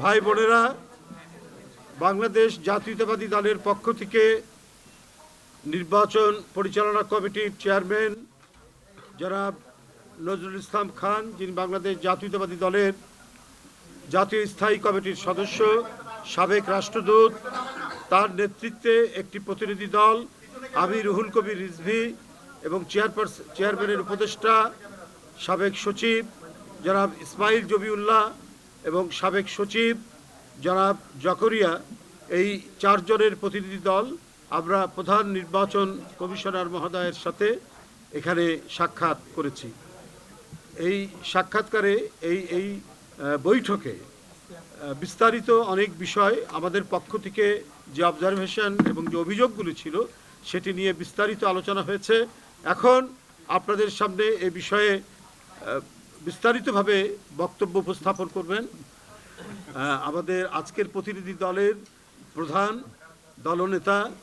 ভাই বোনেরা, বাংলাদেশ জাতীয়তাবাদী দলের পক্ষ থেকে নির্বাচন পরিচালনা কমিটির চেয়ারম্যান জনাব নজরুল ইসলাম খান, যিনি বাংলাদেশ জাতীয়তাবাদী দলের জাতীয় স্থায়ী কমিটির সদস্য, সাবেক রাষ্ট্রদূত, তার নেতৃত্বে একটি প্রতিনিধি দল, আমি রুহুল কবির রিজভী এবং চেয়ারম্যানের উপদেষ্টা সাবেক সচিব জনাব ইসমাইল জবিউল্লাহ এবং সাবেক সচিব জনাব জকরিয়া, এই চারজনের প্রতিনিধি দল আমরা প্রধান নির্বাচন কমিশনার মহোদয়ের সাথে এখানে সাক্ষাৎ করেছি। এই সাক্ষাৎকারে এই বৈঠকে বিস্তারিত অনেক বিষয় আমাদের পক্ষ থেকে যে অবজারভেশন এবং যে অভিযোগগুলো ছিল সেটি নিয়ে বিস্তারিত আলোচনা হয়েছে। এখন আপনাদের সামনে এ বিষয়ে বিস্তারিতভাবে বক্তব্য উপস্থাপন করবেন আমাদের আজকের প্রতিনিধি দলের প্রধান দলনেতা